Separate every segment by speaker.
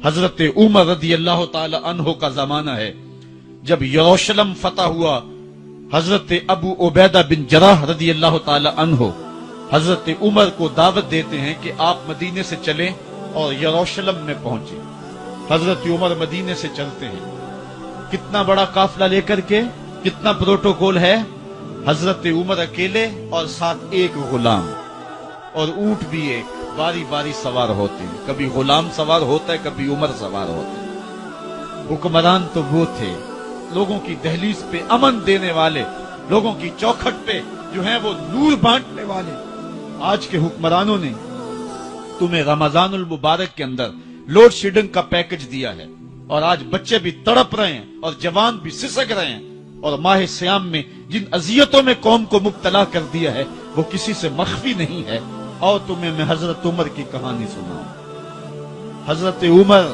Speaker 1: حضرت عمر رضی اللہ تعالی عنہ کا زمانہ ہے جب یروشلم فتح ہوا۔ حضرت ابو عبیدہ بن جراح رضی اللہ تعالی عنہ حضرت عمر کو دعوت دیتے ہیں کہ آپ مدینے سے چلیں اور یروشلم میں پہنچیں۔ حضرت عمر مدینے سے چلتے ہیں، کتنا بڑا قافلہ لے کر کے، کتنا پروٹوکول ہے۔ حضرت عمر اکیلے اور ساتھ ایک غلام اور اونٹ بھی ایک، باری باری سوار ہوتے ہیں، کبھی غلام سوار ہوتا ہے، کبھی عمر سوار ہوتا ہے۔ حکمران تو وہ تھے لوگوں کی دہلیز پہ امن دینے والے، لوگوں کی چوکھٹ پہ جو ہیں وہ نور بانٹنے والے۔ آج کے حکمرانوں نے تمہیں رمضان المبارک کے اندر لوڈ شیڈنگ کا پیکج دیا ہے، اور آج بچے بھی تڑپ رہے ہیں اور جوان بھی سسک رہے ہیں، اور ماہ سیام میں جن اذیتوں میں قوم کو مبتلا کر دیا ہے وہ کسی سے مخفی نہیں ہے۔ اور تمہیں میں حضرت عمر کی کہانی سناؤں۔ حضرت عمر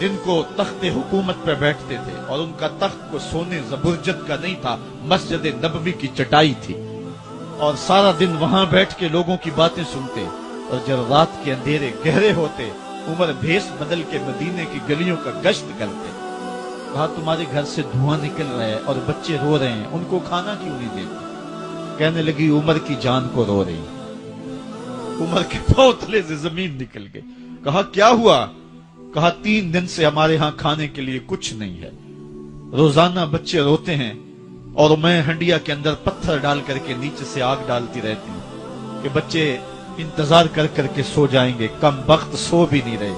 Speaker 1: جن کو تخت حکومت پہ بیٹھتے تھے، اور ان کا تخت کو سونے زبرجد کا نہیں تھا، مسجد نبوی کی چٹائی تھی، اور سارا دن وہاں بیٹھ کے لوگوں کی باتیں سنتے، اور جب رات کے اندھیرے گہرے ہوتے عمر بھیس بدل کے مدینے کی گلیوں کا گشت کرتے۔ کہا تمہارے گھر سے دھواں نکل رہا ہے اور بچے رو رہے ہیں، ان کو کھانا کیوں نہیں دیتے؟ کہنے لگی عمر کی جان کو رو رہی۔ عمر کے پاؤں تلے سے زمین نکل گئی۔ کہا کیا ہوا؟ کہا 3 دن سے ہمارے ہاں کھانے کے لیے کچھ نہیں ہے، روزانہ بچے روتے ہیں، اور میں ہنڈیا کے اندر پتھر ڈال کر کے نیچے سے آگ ڈالتی رہتی ہوں کہ بچے انتظار کر کر کے سو جائیں گے، کم وقت سو بھی نہیں رہے،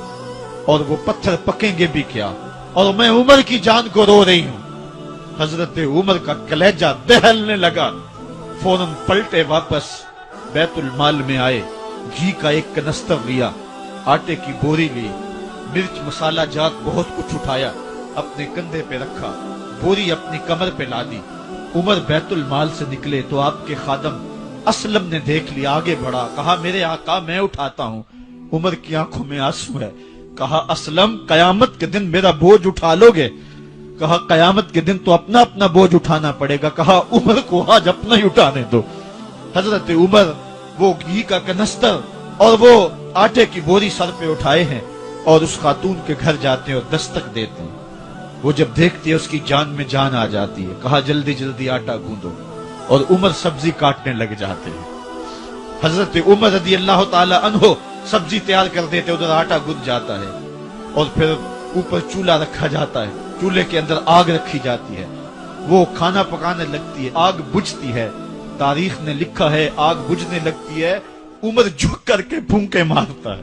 Speaker 1: اور وہ پتھر پکیں گے بھی کیا، اور میں عمر کی جان کو رو رہی ہوں۔ حضرت عمر کا کلیجہ دہلنے لگا، فوراً پلٹے، واپس بیت المال میں آئے، گھی کا ایک کنستر لیا، آٹے کی بوری لی، مرچ مسالہ جات بہت کچھ اٹھایا، اپنے کندھے پہ رکھا، بوری اپنی کمر پہ لا دی۔ عمر بیت المال سے نکلے تو آپ کے خادم اسلم نے دیکھ لیا، آگے بڑھا، کہا میرے آقا میں اٹھاتا ہوں۔ عمر کی آنکھوں میں آنسو ہے۔ کہا اسلم قیامت کے دن میرا بوجھ اٹھا لو گے؟ کہا قیامت کے دن تو اپنا اپنا بوجھ اٹھانا پڑے گا۔ کہا عمر کو آج اپنا ہی اٹھانے دو۔ حضرت عمر وہ گھی کا کنستر اور وہ آٹے کی بوری سر پہ اٹھائے ہیں، اور اس خاتون کے گھر جاتے ہیں اور دستک دیتے ہیں۔ وہ جب دیکھتی ہے اس کی جان میں جان آ جاتی ہے۔ کہا جلدی جلدی آٹا گوندو، اور عمر سبزی کاٹنے لگ جاتے ہیں۔ حضرت عمر رضی اللہ تعالی عنہ سبزی تیار کر دیتے، ادھر آٹا گند جاتا ہے، اور پھر اوپر چولہا رکھا جاتا ہے، چولہے کے اندر آگ رکھی جاتی ہے، وہ کھانا پکانے لگتی ہے، آگ بجھتی ہے۔ تاریخ نے لکھا ہے آگ بجھنے لگتی ہے، عمر جھک کر کے پھونکے مارتا ہے،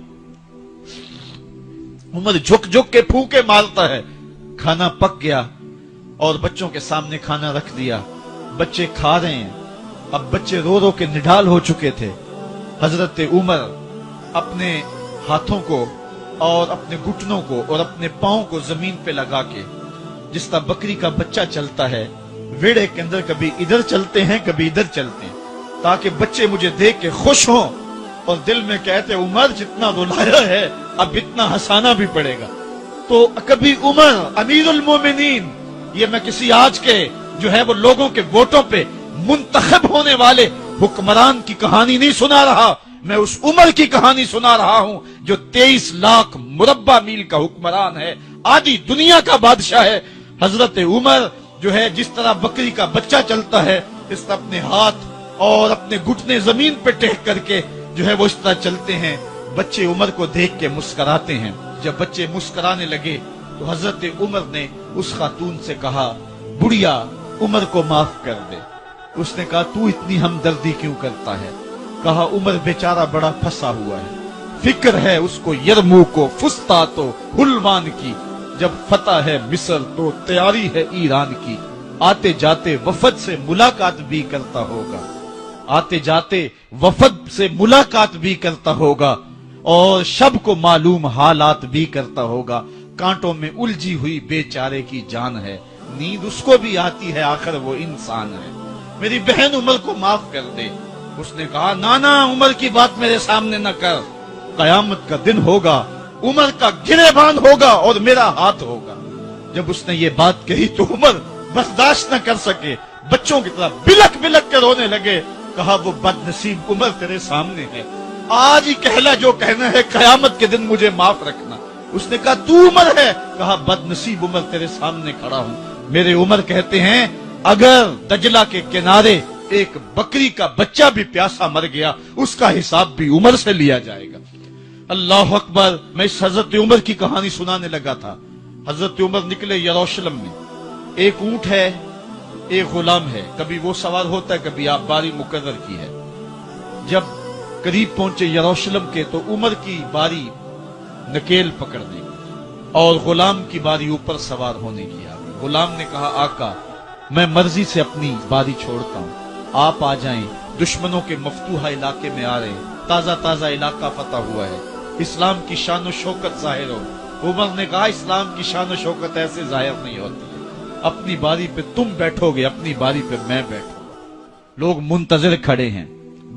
Speaker 1: عمر جھک جھک کے پھونکے مارتا ہے۔ کھانا پک گیا اور بچوں کے سامنے کھانا رکھ دیا، بچے کھا رہے ہیں۔ اب بچے رو رو کے نڈال ہو چکے تھے۔ حضرت عمر اپنے ہاتھوں کو اور اپنے گھٹنوں کو اور اپنے پاؤں کو زمین پہ لگا کے، جس طرح بکری کا بچہ چلتا ہے، ویڑے کے اندر کبھی ادھر چلتے ہیں کبھی ادھر چلتے ہیں، تاکہ بچے مجھے دیکھ کے خوش ہوں اور دل میں کہتے عمر جتنا رلایا ہے اب اتنا ہنسانا بھی پڑے گا۔ تو کبھی عمر امیر المومنین، یہ میں کسی آج کے جو ہے وہ لوگوں کے ووٹوں پہ منتخب ہونے والے حکمران کی کہانی نہیں سنا رہا، میں اس عمر کی کہانی سنا رہا ہوں جو 23 لاکھ مربع میل کا حکمران ہے، آدھی دنیا کا بادشاہ ہے۔ حضرت عمر جو ہے جس طرح بکری کا بچہ چلتا ہے، اس طرح اپنے ہاتھ اور اپنے گھٹنے زمین پہ ٹیک کر کے جو ہے وہ اس طرح چلتے ہیں۔ بچے عمر کو دیکھ کے مسکراتے ہیں۔ جب بچے مسکرانے لگے تو حضرت عمر نے اس خاتون سے کہا بڑھیا عمر کو معاف کر دے۔ اس نے کہا تو اتنی ہمدردی کیوں کرتا ہے؟ کہا عمر بیچارہ بڑا پھنسا ہوا ہے، فکر ہے اس کو یرموک و فسطاط و حلوان کی، جب فتح ہے مصر تو تیاری ہے ایران کی، آتے جاتے وفد سے ملاقات بھی کرتا ہوگا، آتے جاتے وفد سے ملاقات بھی کرتا ہوگا، اور شب کو معلوم حالات بھی کرتا ہوگا، کانٹوں میں الجھی ہوئی بیچارے کی جان ہے، نیند اس کو بھی آتی ہے، آخر وہ انسان ہے، میری بہن عمر کو معاف کر دے۔ اس نے کہا نانا عمر کی بات میرے سامنے نہ کر، قیامت کا دن ہوگا، عمر کا گریبان ہوگا اور میرا ہاتھ ہوگا۔ جب اس نے یہ بات کہی تو عمر برداشت نہ کر سکے، بچوں کی طرح بلک بلک کے رونے لگے۔ کہا وہ بد نصیب عمر تیرے سامنے ہے، آج ہی کہلا جو کہنا ہے، قیامت کے دن مجھے معاف رکھنا۔ اس نے کہا تو عمر ہے؟ کہا بد نصیب عمر تیرے سامنے کھڑا ہوں۔ میرے عمر کہتے ہیں اگر دجلہ کے کنارے ایک بکری کا بچہ بھی پیاسا مر گیا اس کا حساب بھی عمر سے لیا جائے گا۔ اللہ اکبر۔ میں اس حضرت عمر کی کہانی سنانے لگا تھا۔ حضرت عمر نکلے یروشلم میں، ایک اونٹ ہے، ایک غلام ہے، کبھی وہ سوار ہوتا ہے، کبھی آپ باری مقرر کی ہے۔ جب قریب پہنچے یروشلم کے تو عمر کی باری نکیل پکڑنے کی اور غلام کی باری اوپر سوار ہونے کی آ گئی۔ غلام نے کہا آقا میں مرضی سے اپنی باری چھوڑتا ہوں، آپ آ جائیں، دشمنوں کے مفتوحہ علاقے میں آ رہے ہیں، تازہ تازہ علاقہ فتح ہوا ہے، اسلام کی شان و شوکت ظاہر ہو۔ عمر نے کہا اسلام کی شان و شوکت ایسے ظاہر نہیں ہوتی ہے، اپنی باری پہ تم بیٹھو گے، اپنی باری پہ میں بیٹھوں گا۔ لوگ منتظر کھڑے ہیں۔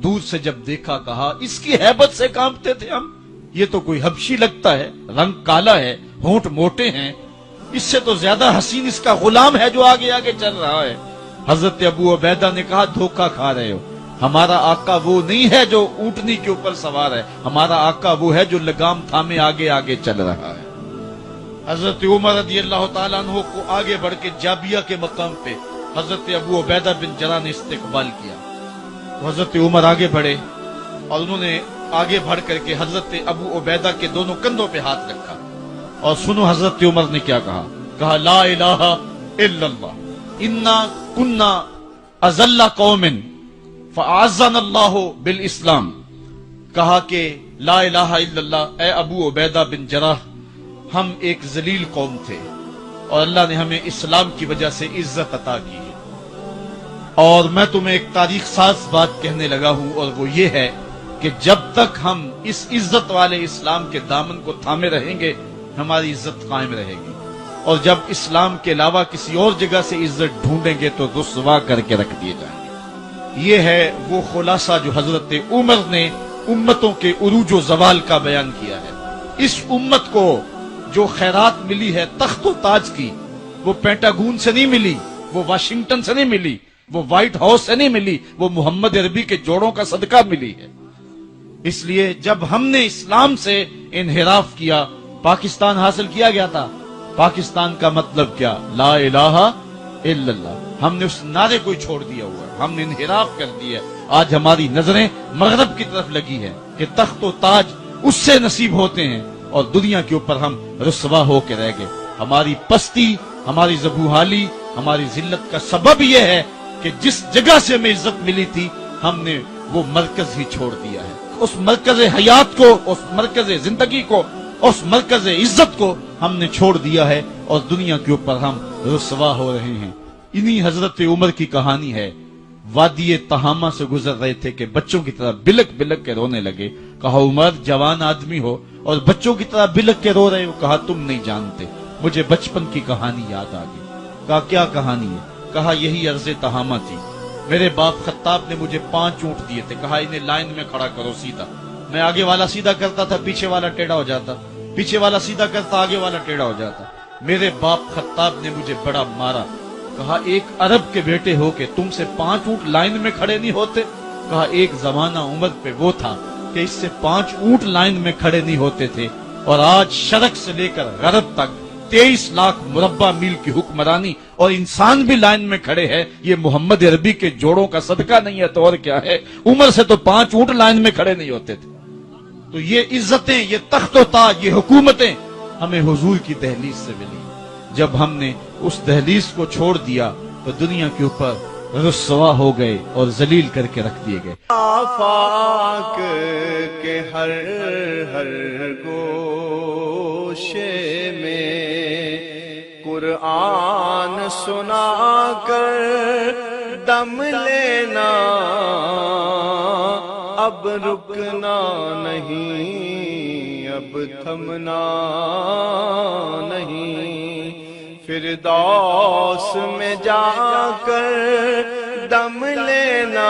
Speaker 1: دور سے جب دیکھا کہا اس کی ہیبت سے کانپتے تھے ہم، یہ تو کوئی حبشی لگتا ہے، رنگ کالا ہے، ہونٹ موٹے ہیں، اس سے تو زیادہ حسین اس کا غلام ہے جو آگے آگے چل رہا ہے۔ حضرت ابو عبیدہ نے کہا دھوکہ کھا رہے ہو، ہمارا آقا وہ نہیں ہے جو اونٹنی کے اوپر سوار ہے، ہمارا آقا وہ ہے جو لگام تھامے آگے آگے چل رہا ہے۔ حضرت عمر رضی اللہ تعالیٰ عنہ کو آگے بڑھ کے جابیہ کے مقام پہ حضرت ابو عبیدہ بن جراح نے استقبال کیا۔ حضرت عمر آگے بڑھے اور انہوں نے آگے بڑھ کر کے حضرت ابو عبیدہ کے دونوں کندھوں پہ ہاتھ رکھا، اور سنو حضرت عمر نے کیا کہا لا الہ الا اللہ انا کنا اذل قوم فاعزنا اللہ بالاسلام۔ کہا کہ لا الہ الا اللہ، اے ابو عبیدہ بن جراح ہم ایک ذلیل قوم تھے اور اللہ نے ہمیں اسلام کی وجہ سے عزت عطا کی ہے، اور میں تمہیں ایک تاریخ ساز بات کہنے لگا ہوں، اور وہ یہ ہے کہ جب تک ہم اس عزت والے اسلام کے دامن کو تھامے رہیں گے ہماری عزت قائم رہے گی، اور جب اسلام کے علاوہ کسی اور جگہ سے عزت ڈھونڈیں گے تو رسوا کر کے رکھ دیے جائیں گے۔ یہ ہے وہ خلاصہ جو حضرت عمر نے امتوں کے عروج و زوال کا بیان کیا ہے۔ اس امت کو جو خیرات ملی ہے تخت و تاج کی، وہ پینٹاگون سے نہیں ملی، وہ واشنگٹن سے نہیں ملی، وہ وائٹ ہاؤس سے نہیں ملی، وہ محمد عربی کے جوڑوں کا صدقہ ملی ہے۔ اس لیے جب ہم نے اسلام سے انحراف کیا، پاکستان حاصل کیا گیا تھا۔ پاکستان کا مطلب کیا؟ لا الہ الا اللہ۔ ہم نے اس نعرے کو چھوڑ دیا ہوا ہے، ہم نے انحراف کر دیا ہے۔ آج ہماری نظریں مغرب کی طرف لگی ہے کہ تخت و تاج اس سے نصیب ہوتے ہیں، اور دنیا کے اوپر ہم رسوا ہو کے رہ گئے۔ ہماری پستی، ہماری زبوحالی، ہماری ذلت کا سبب یہ ہے کہ جس جگہ سے ہمیں عزت ملی تھی ہم نے وہ مرکز ہی چھوڑ دیا ہے۔ اس مرکز حیات کو، اس مرکز زندگی کو، اس مرکز عزت کو ہم نے چھوڑ دیا ہے، اور دنیا کے اوپر ہم رسوا ہو رہے ہیں۔ انہی حضرت عمر کی کہانی ہے۔ وادی تہامہ سے گزر رہے تھے کہ بچوں کی طرح بلک بلک کے رونے لگے۔ کہا عمر جوان آدمی ہو اور بچوں کی طرح بلک کے رو رہے ہو؟ کہا تم نہیں جانتے، مجھے بچپن کی کہانی یاد آ گئی۔ کہا کیا کہانی ہے؟ کہا یہی عرض تہامہ تھی، میرے باپ خطاب نے مجھے 5 اونٹ دیے تھے، کہا انہیں لائن میں کھڑا کرو سیدھا۔ میں آگے والا سیدھا کرتا تھا، پیچھے والا ٹیڑھا ہو جاتا، پیچھے والا سیدھا کرتا، آگے والا ٹیڑھا ہو جاتا۔ میرے باپ خطاب نے مجھے بڑا مارا۔ کہا ایک عرب کے بیٹے ہو کہ تم سے 5 اونٹ لائن میں کھڑے نہیں ہوتے؟ کہا ایک زمانہ عمر پہ وہ تھا کہ اس سے 5 اونٹ لائن میں کھڑے نہیں ہوتے تھے، اور آج شرق سے لے کر غرب تک 23 لاکھ مربع میل کی حکمرانی اور انسان بھی لائن میں کھڑے ہیں۔ یہ محمد عربی کے جوڑوں کا صدقہ نہیں ہے تو اور کیا ہے؟ عمر سے تو 5 اونٹ لائن میں کھڑے نہیں ہوتے تھے۔ تو یہ عزتیں، یہ تخت و تاج، یہ حکومتیں ہمیں حضور کی دہلیز سے ملی۔ جب ہم نے اس دہلیز کو چھوڑ دیا تو دنیا کے اوپر رسوا ہو گئے اور ذلیل کر کے رکھ دیے گئے۔
Speaker 2: آفاق کے ہر گوشے میں قرآن سنا کر دم لینا، اب رکنا نہیں، اب تھمنا نہیں، فردوس میں جا کر دم لینا،